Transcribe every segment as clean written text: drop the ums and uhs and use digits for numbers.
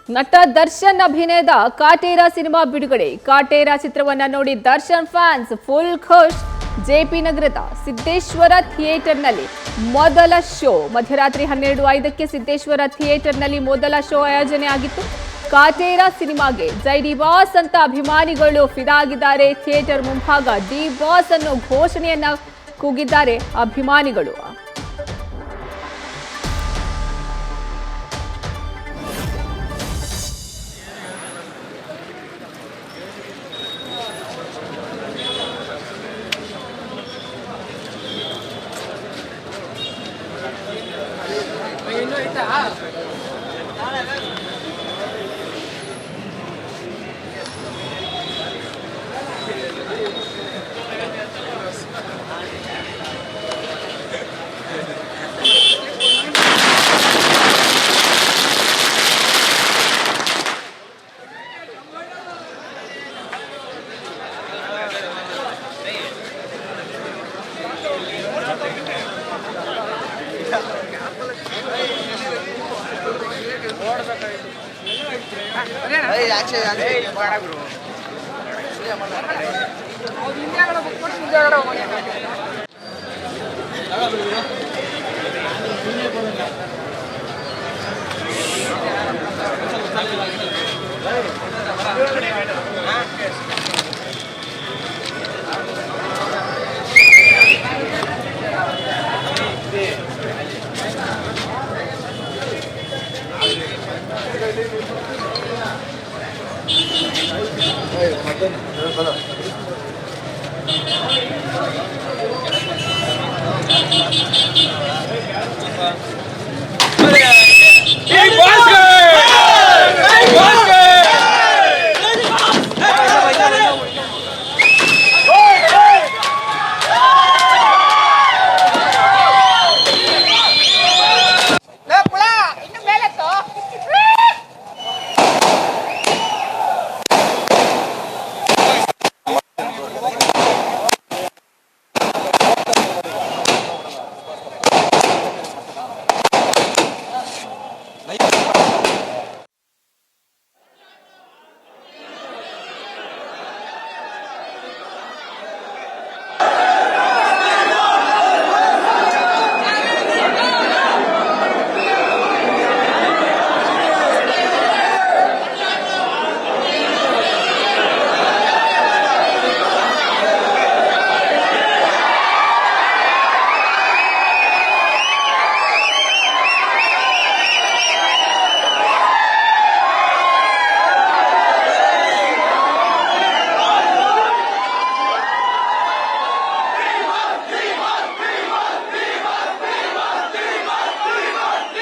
ನಟ ದರ್ಶನ್ ಅಭಿನಯದ ಕಾಟೇರ ಸಿನಿಮಾ ಬಿಡುಗಡೆ. ಕಾಟೇರ ಚಿತ್ರವನ್ನ ನೋಡಿ ದರ್ಶನ್ ಫ್ಯಾನ್ಸ್ ಫುಲ್ ಖುಷ್. ಜೆಪಿ ನಗರದ ಸಿದ್ದೇಶ್ವರ ಥಿಯೇಟರ್ನಲ್ಲಿ ಮೊದಲ ಶೋ ಮಧ್ಯರಾತ್ರಿ 12:05ಕ್ಕೆ ಸಿದ್ದೇಶ್ವರ ಥಿಯೇಟರ್ನಲ್ಲಿ ಮೊದಲ ಶೋ ಆಯೋಜನೆ ಆಗಿತ್ತು. ಕಾಟೇರ ಸಿನಿಮಾಗೆ ಜೈ ಡಿ ಬಾಸ್ ಅಂತ ಅಭಿಮಾನಿಗಳು ಫಿದಾ ಆಗಿದ್ದಾರೆ. ಥಿಯೇಟರ್ ಮುಂಭಾಗ ಡಿ ಬಾಸ್ ಅನ್ನೋ ಘೋಷಣೆಯನ್ನ ಕೂಗಿದ್ದಾರೆ ಅಭಿಮಾನಿಗಳು.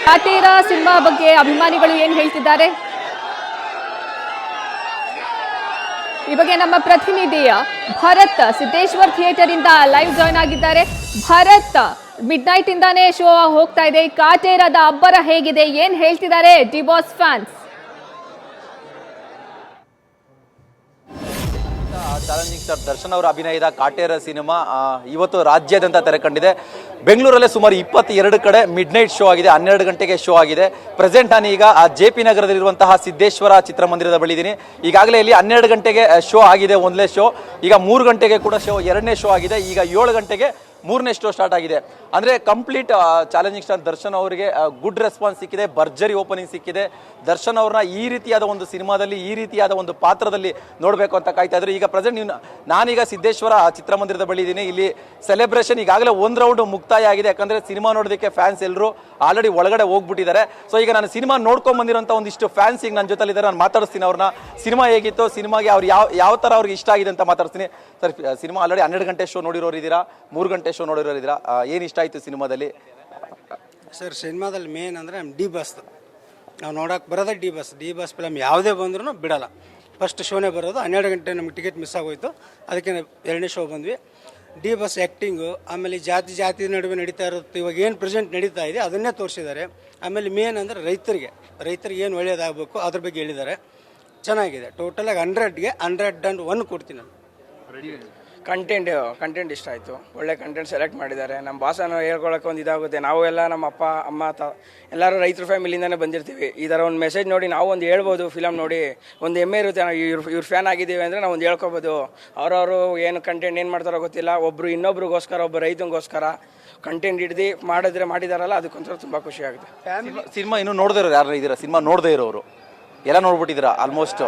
ಕಾಟೇರ ಸಿನಿಮಾ ಬಗ್ಗೆ ಅಭಿಮಾನಿಗಳು ಏನ್ ಹೇಳ್ತಿದ್ದಾರೆ ಈ ಬಗ್ಗೆ ನಮ್ಮ ಪ್ರತಿನಿಧಿ ಭರತ್ ಸಿದ್ದೇಶ್ವರ್ ಥಿಯೇಟರ್ ಇಂದ ಲೈವ್ ಜಾಯ್ನ್ ಆಗಿದ್ದಾರೆ. ಭರತ್, ಮಿಡ್ ನೈಟ್ ಇಂದಾನೇ ಶೋ ಹೋಗ್ತಾ ಇದೆ. ಕಾಟೇರದ ಅಬ್ಬರ ಹೇಗಿದೆ, ಏನ್ ಹೇಳ್ತಿದ್ದಾರೆ D boss fans? Challenging star Darshan ಅವರ ಅಭಿನಯದ ಕಾಟೇರ ಸಿನಿಮಾ ಇವತ್ತು ರಾಜ್ಯಾದ್ಯಂತ ತೆರೆ ಕಂಡಿದೆ. ಬೆಂಗಳೂರಲ್ಲೇ ಸುಮಾರು 22 ಕಡೆ ಮಿಡ್ ನೈಟ್ ಶೋ ಆಗಿದೆ. 12 ಗಂಟೆಗೆ ಶೋ ಆಗಿದೆ. ಪ್ರೆಸೆಂಟ್ ನಾನು ಈಗ ಜೆಪಿ ನಗರದಲ್ಲಿರುವಂತಹ ಸಿದ್ದೇಶ್ವರ ಚಿತ್ರಮಂದಿರದ ಬಳಿ ಇದ್ದೀನಿ. ಈಗಾಗಲೇ ಇಲ್ಲಿ 12 ಗಂಟೆಗೆ ಶೋ ಆಗಿದೆ ಒಂದನೇ ಶೋ. ಈಗ 3 ಗಂಟೆಗೆ ಕೂಡ ಶೋ ಎರಡನೇ ಶೋ ಆಗಿದೆ. ಈಗ 7 ಗಂಟೆಗೆ ಮೂರನೇ ಶೋ ಸ್ಟಾರ್ಟ್ ಆಗಿದೆ. ಅಂದರೆ ಕಂಪ್ಲೀಟ್ ಚಾಲೆಂಜಿಂಗ್ ಸ್ಟಾರ್ ದರ್ಶನ್ ಅವರಿಗೆ ಗುಡ್ ರೆಸ್ಪಾನ್ಸ್ ಸಿಕ್ಕಿದೆ, ಭರ್ಜರಿ ಓಪನಿಂಗ್ ಸಿಕ್ಕಿದೆ. ದರ್ಶನ್ ಅವ್ರನ್ನ ಈ ರೀತಿಯಾದ ಒಂದು ಸಿನಿಮಾದಲ್ಲಿ ಈ ರೀತಿಯಾದ ಒಂದು ಪಾತ್ರದಲ್ಲಿ ನೋಡಬೇಕು ಅಂತ ಕಾಯ್ತಾ ಇದ್ರು. ಈಗ ಪ್ರೆಸೆಂಟ್ ನಾನೀಗ ಸಿದ್ದೇಶ್ವರ ಚಿತ್ರಮಂದಿರದ ಬಳಿ ಇದ್ದೀನಿ. ಇಲ್ಲಿ ಸೆಲೆಬ್ರೇಷನ್ ಈಗಾಗಲೇ 1 ರೌಂಡ್ ಮುಕ್ತಾಯ ಆಗಿದೆ. ಯಾಕಂದರೆ ಸಿನಿಮಾ ನೋಡೋದಕ್ಕೆ ಫ್ಯಾನ್ಸ್ ಎಲ್ಲರೂ ಆಲ್ರೆಡಿ ಒಳಗಡೆ ಹೋಗ್ಬಿಟ್ಟಿದ್ದಾರೆ. ಸೊ ಈಗ ನಾನು ಸಿನಿಮಾ ನೋಡ್ಕೊಂಡು ಬಂದಿರೋಂಥ ಒಂದಿಷ್ಟು ಫ್ಯಾನ್ಸ್ ಈಗ ನನ್ನ ಜೊತೆಲಿದ್ದಾರೆ. ನಾನು ಮಾತಾಡಿಸ್ತೀನಿ ಅವ್ರನ್ನ. ಸಿನಿಮಾ ಹೇಗಿತ್ತು, ಸಿನಿಮಾಗೆ ಅವ್ರು ಯಾವ ಥರ ಅವ್ರಿಗೆ ಇಷ್ಟ ಆಗಿದೆ ಅಂತ ಮಾತಾಡ್ತೀನಿ. ಸರ್, ಸಿನಿಮಾ ಆಲ್ರೆಡಿ 12 ಗಂಟೆ ಶೋ ನೋಡಿರೋರು ಇದ್ದೀರಾ, 3 ಗಂಟೆ ಶೋ ನೋಡಿರೋರು ಇದ್ದೀರಾ, ಏನು ಇಷ್ಟ ಆಯಿತು ಸಿನಿಮಾದಲ್ಲಿ? ಸರ್, ಸಿನಿಮಾದಲ್ಲಿ ಮೇನ್ ಅಂದರೆ ಡಿ ಬಾಸ್. ನಾವು ನೋಡೋಕೆ ಬರೋದೇ ಡಿ ಬಾಸ್ ಫಿಲಮ್ ಯಾವುದೇ ಬಂದ್ರೂ ಬಿಡೋಲ್ಲ. ಫಸ್ಟ್ ಶೋನೇ ಬರೋದು. 12 ಗಂಟೆ ನಮ್ಗೆ ಟಿಕೆಟ್ ಮಿಸ್ ಆಗೋಯ್ತು, ಅದಕ್ಕೆ ಎರಡನೇ ಶೋ ಬಂದ್ವಿ. ಡಿ ಬಾಸ್ ಆ್ಯಕ್ಟಿಂಗು, ಆಮೇಲೆ ಜಾತಿ ನಡುವೆ ನಡೀತಾ ಇರುತ್ತೆ, ಇವಾಗ ಏನು ಪ್ರೆಸೆಂಟ್ ನಡೀತಾ ಇದೆ ಅದನ್ನೇ ತೋರಿಸಿದ್ದಾರೆ. ಆಮೇಲೆ ಮೇನ್ ಅಂದರೆ ರೈತರಿಗೆ ಏನು ಒಳ್ಳೆಯದಾಗಬೇಕು ಅದ್ರ ಬಗ್ಗೆ ಹೇಳಿದ್ದಾರೆ. ಚೆನ್ನಾಗಿದೆ. ಟೋಟಲಾಗಿ 100ಗೆ 101 ಕೊಡ್ತೀನಿ ನಾನು. ಕಂಟೆಂಟ್ ಇಷ್ಟ ಆಯಿತು. ಒಳ್ಳೆ ಕಂಟೆಂಟ್ ಸೆಲೆಕ್ಟ್ ಮಾಡಿದ್ದಾರೆ. ನಮ್ಮ ಭಾಷೆನ ಹೇಳ್ಕೊಳಕ್ಕೆ ಒಂದು ಇದಾಗುತ್ತೆ. ನಾವು ಎಲ್ಲ ನಮ್ಮ ಅಪ್ಪ ಅಮ್ಮ ಎಲ್ಲರೂ ರೈತರ ಫ್ಯಾಮಿಲಿಯಿಂದನೇ ಬಂದಿರ್ತೀವಿ. ಈ ಥರ ಒಂದು ಮೆಸೇಜ್ ನೋಡಿ ನಾವು ಒಂದು ಹೇಳ್ಬೋದು. ಫಿಲಮ್ ನೋಡಿ ಒಂದು ಹೆಮ್ಮೆ ಇರುತ್ತೆ. ನಾವು ಇವ್ರ ಫ್ಯಾನ್ ಆಗಿದ್ದೀವಿ ಅಂದರೆ ನಾವು ಒಂದು ಹೇಳ್ಕೊಬೋದು. ಅವ್ರವರು ಏನು ಕಂಟೆಂಟ್ ಏನು ಮಾಡ್ತಾರೋ ಗೊತ್ತಿಲ್ಲ. ಒಬ್ಬರು ಇನ್ನೊಬ್ರಿಗೋಸ್ಕರ, ಒಬ್ಬ ರೈತನಿಗೋಸ್ಕರ ಕಂಟೆಂಟ್ ಹಿಡ್ದು ಮಾಡಿದಾರಲ್ಲ, ಅದಕ್ಕೊಂಥರ ತುಂಬ ಖುಷಿ ಆಗುತ್ತೆ. ಸಿನಿಮಾ ಇನ್ನೂ ನೋಡದೇ ಇರೋರು ಯಾರು ಇದ್ದೀರಾ? ಸಿನಿಮಾ ನೋಡದೇ ಇರೋರು ಎಲ್ಲ ನೋಡ್ಬಿಟ್ಟಿದ್ದೀರಾ ಆಲ್ಮೋಸ್ಟ್?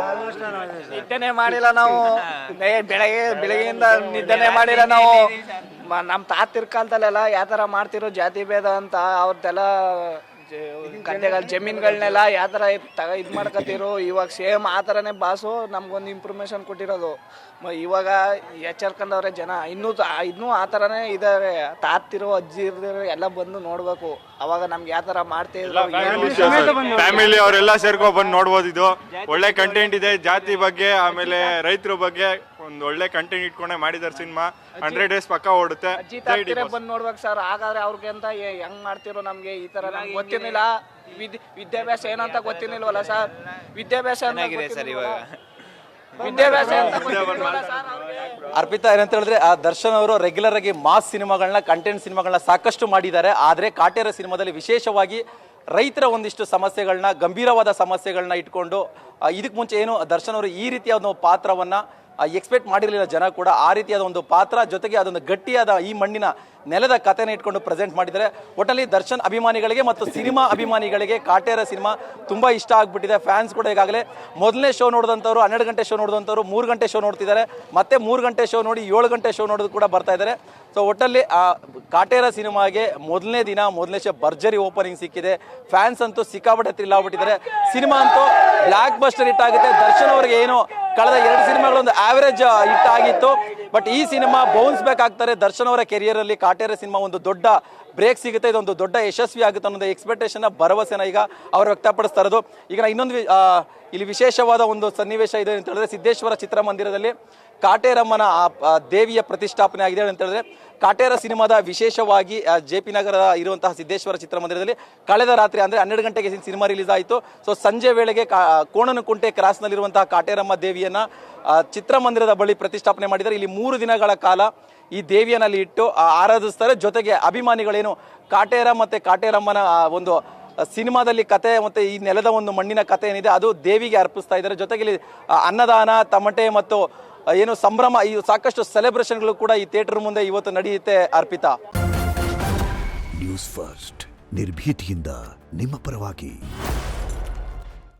ನಿದ್ದೆನೆ ಮಾಡಿಲ್ಲ ನಾವು. ಬೆಳಗ್ಗೆಯಿಂದ ನಿದ್ದೆನೆ ಮಾಡಿಲ್ಲ ನಾವು. ನಮ್ಮ ತಾತಿರ್ ಕಾಲದಲ್ಲೆಲ್ಲ ಯಾವ ಥರ ಮಾಡ್ತಿರೋ ಜಾತಿ ಭೇದ ಅಂತ ಅವ್ರದ್ದೆಲ್ಲ ಗದ್ದೆಗಳು ಜಮೀನುಗಳನ್ನೆಲ್ಲ ಯಾವ ಥರ ಇದು ಮಾಡ್ಕೊತಿರೋ, ಇವಾಗ ಸೇಮ್ ಆ ಥರನೇ ಬಾಸು ನಮ್ಗೊಂದು ಇಂಪ್ರೂವ್ಮೇಷನ್ ಕೊಟ್ಟಿರೋದು. ಇವಾಗ ಎಚ್ಚರ್ಕೊಂಡವ್ರೆ ಜನ. ಇನ್ನೂ ಆ ಥರನೇ ಇದಾವೆ. ತಾತಿರೋ ಅಜ್ಜಿ ಇರ್ದಿರೋ ಎಲ್ಲ ಬಂದು ನೋಡ್ಬೇಕು. ಅವಾಗ ನಮ್ಗೆ ಯಾವ ಥರ ಮಾಡ್ತಿದ್ರು. ಫ್ಯಾಮಿಲಿ ಅವರೆಲ್ಲ ಸೇರ್ಕೊಂಡು ಬಂದು ನೋಡ್ಬೋದು. ಇದು ಒಳ್ಳೆ ಕಂಟೆಂಟ್ ಇದೆ. ಜಾತಿ ಬಗ್ಗೆ ಆಮೇಲೆ ರೈತರ ಬಗ್ಗೆ ಒಂದು ಒಳ್ಳೆ ಕಂಟೆಂಟ್ ಇಟ್ಕೊಂಡೆ ಮಾಡಿದಾರೆ ಸಿನಿಮಾ. 100 days ಪಕ್ಕ ಓಡುತ್ತೆ. ಬಂದು ನೋಡ್ಬೇಕು ಸರ್. ಹಾಗಾದ್ರೆ ಅವ್ರಿಗೆ ಅಂತ ಹೆಂಗ್ ಮಾಡ್ತಿರೋ ನಮ್ಗೆ ಈ ತರ ನಮ್ಗೆ ಗೊತ್ತಿರ್ಲಿಲ್ಲ. ವಿದ್ಯಾಭ್ಯಾಸ ಏನಂತ ಗೊತ್ತಿರ್ಲಿಲ್ವಲ್ಲ ಸರ್. ವಿದ್ಯಾಭ್ಯಾಸ ಸರ್ ಇವಾಗ ವಿದ್ಯಾಭ್ಯಾಸ ಅರ್ಪಿತಾ, ಏನಂತ ಹೇಳಿದ್ರೆ ಆ ದರ್ಶನ್ ಅವರು ರೆಗ್ಯುಲರ್ ಆಗಿ ಮಾಸ್ ಸಿನಿಮಾಗಳನ್ನ, ಕಂಟೆಂಟ್ ಸಿನಿಮಾಗಳನ್ನ ಸಾಕಷ್ಟು ಮಾಡಿದ್ದಾರೆ. ಆದರೆ ಕಾಟೇರ ಸಿನಿಮಾದಲ್ಲಿ ವಿಶೇಷವಾಗಿ ರೈತರ ಒಂದಿಷ್ಟು ಸಮಸ್ಯೆಗಳನ್ನ, ಗಂಭೀರವಾದ ಸಮಸ್ಯೆಗಳನ್ನ ಇಟ್ಕೊಂಡು ಇದಕ್ಕೆ ಮುಂಚೆ ಏನು ದರ್ಶನ್ ಅವರು ಈ ರೀತಿಯ ಒಂದು ಪಾತ್ರವನ್ನ ಎಕ್ಸ್ಪೆಕ್ಟ್ ಮಾಡಿರಲಿಲ್ಲ ಜನ ಕೂಡ. ಆ ರೀತಿಯಾದ ಒಂದು ಪಾತ್ರ, ಜೊತೆಗೆ ಅದೊಂದು ಗಟ್ಟಿಯಾದ ಈ ಮಣ್ಣಿನ ನೆಲದ ಕಥೆನ ಇಟ್ಕೊಂಡು ಪ್ರೆಸೆಂಟ್ ಮಾಡಿದ್ದಾರೆ. ಒಟ್ಟಲ್ಲಿ ದರ್ಶನ್ ಅಭಿಮಾನಿಗಳಿಗೆ ಮತ್ತು ಸಿನಿಮಾ ಅಭಿಮಾನಿಗಳಿಗೆ ಕಾಟೇರ ಸಿನಿಮಾ ತುಂಬ ಇಷ್ಟ ಆಗ್ಬಿಟ್ಟಿದೆ. ಫ್ಯಾನ್ಸ್ ಕೂಡ ಈಗಾಗಲೇ ಮೊದಲನೇ ಶೋ ನೋಡಿದಂಥವ್ರು, 12 ಗಂಟೆ ಶೋ ನೋಡಿದಂಥವ್ರು 3 ಗಂಟೆ ಶೋ ನೋಡ್ತಿದ್ದಾರೆ. ಮತ್ತೆ 3 ಗಂಟೆ ಶೋ ನೋಡಿ 7 ಗಂಟೆ ಶೋ ನೋಡೋದು ಕೂಡ ಬರ್ತಾ ಇದ್ದಾರೆ. ಸೊ ಒಟ್ಟಲ್ಲಿ ಆ ಕಾಟೇರ ಸಿನಿಮಾಗೆ ಮೊದಲನೇ ಶೋ ಭರ್ಜರಿ ಓಪನಿಂಗ್ ಸಿಕ್ಕಿದೆ. ಫ್ಯಾನ್ಸ್ ಅಂತೂ ಸಿಕ್ಕಾಪಟ್ಟೆ ಥ್ರಿಲ್ ಆಗ್ಬಿಟ್ಟಿದ್ದಾರೆ. ಸಿನಿಮಾ ಅಂತೂ ಬ್ಲಾಕ್ ಬಸ್ಟರ್ ಹಿಟ್ ಆಗುತ್ತೆ. ದರ್ಶನ್ ಅವರಿಗೆ ಏನು ಕಳೆದ 2 ಸಿನಿಮಾಗಳೊಂದು ಆವರೇಜ್ ಹಿಟ್ ಆಗಿತ್ತು, ಬಟ್ ಈ ಸಿನಿಮಾ ಬೌನ್ಸ್ ಬ್ಯಾಕ್ ಆಗ್ತಾರೆ. ದರ್ಶನ್ ಅವರ ಕೆರಿಯರ್ ಅಲ್ಲಿ ಕಾಟೇರ ಸಿನಿಮಾ ಒಂದು ದೊಡ್ಡ ಬ್ರೇಕ್ ಸಿಗುತ್ತೆ, ಇದೊಂದು ದೊಡ್ಡ ಯಶಸ್ವಿ ಆಗುತ್ತೆ ಅನ್ನೋದು ಎಕ್ಸ್ಪೆಕ್ಟೇಷನ್, ಭರವಸೆನ ಈಗ ಅವರು ವ್ಯಕ್ತಪಡಿಸ್ತಾ ಇರೋದು. ಈಗ ಇನ್ನೊಂದು ಇಲ್ಲಿ ವಿಶೇಷವಾದ ಒಂದು ಸನ್ನಿವೇಶ ಇದೆ ಅಂತ ಹೇಳಿದ್ರೆ, ಸಿದ್ದೇಶ್ವರ ಚಿತ್ರಮಂದಿರದಲ್ಲಿ ಕಾಟೇರಮ್ಮನ ದೇವಿಯ ಪ್ರತಿಷ್ಠಾಪನೆ ಆಗಿದೆ ಅಂತ ಹೇಳಿದ್ರೆ, ಕಾಟೇರ ಸಿನಿಮಾದ ವಿಶೇಷವಾಗಿ JP ನಗರದ ಇರುವಂತಹ ಸಿದ್ದೇಶ್ವರ ಚಿತ್ರಮಂದಿರದಲ್ಲಿ ಕಳೆದ ರಾತ್ರಿ ಅಂದರೆ 12 ಗಂಟೆಗೆ ಸಿನಿಮಾ ರಿಲೀಸ್ ಆಯಿತು. ಸೊ ಸಂಜೆ ವೇಳೆಗೆ ಕೋಣನಕುಂಟೆ ಕ್ರಾಸ್ನಲ್ಲಿರುವಂತಹ ಕಾಟೇರಮ್ಮ ದೇವಿಯನ್ನ ಚಿತ್ರಮಂದಿರದ ಬಳಿ ಪ್ರತಿಷ್ಠಾಪನೆ ಮಾಡಿದ್ದಾರೆ. ಇಲ್ಲಿ 3 ದಿನಗಳ ಕಾಲ ಈ ದೇವಿಯನ್ನಲ್ಲಿ ಇಟ್ಟು ಆರಾಧಿಸ್ತಾರೆ. ಜೊತೆಗೆ ಅಭಿಮಾನಿಗಳೇನು ಕಾಟೇರ ಮತ್ತೆ ಕಾಟೇರಮ್ಮನ ಒಂದು ಸಿನಿಮಾದಲ್ಲಿ ಕತೆ ಮತ್ತೆ ಈ ನೆಲದ ಒಂದು ಮಣ್ಣಿನ ಕತೆ ಏನಿದೆ ಅದು ದೇವಿಗೆ ಅರ್ಪಿಸ್ತಾ ಇದ್ದಾರೆ. ಜೊತೆಗೆ ಇಲ್ಲಿ ಅನ್ನದಾನ, ತಮಟೆ ಮತ್ತು ಏನು ಸಂಭ್ರಮ, ಈ ಸಾಕಷ್ಟು ಸೆಲೆಬ್ರೇಷನ್ಗಳು ಕೂಡ ಈ ಥಿಯೇಟರ್ ಮುಂದೆ ಇವತ್ತು ನಡೆಯುತ್ತೆ. ಅರ್ಪಿತಾ, ನ್ಯೂಸ್ ಫಸ್ಟ್ ನಿರ್ಭೀತಿಯಿಂದ ನಿಮ್ಮ ಪರವಾಗಿ.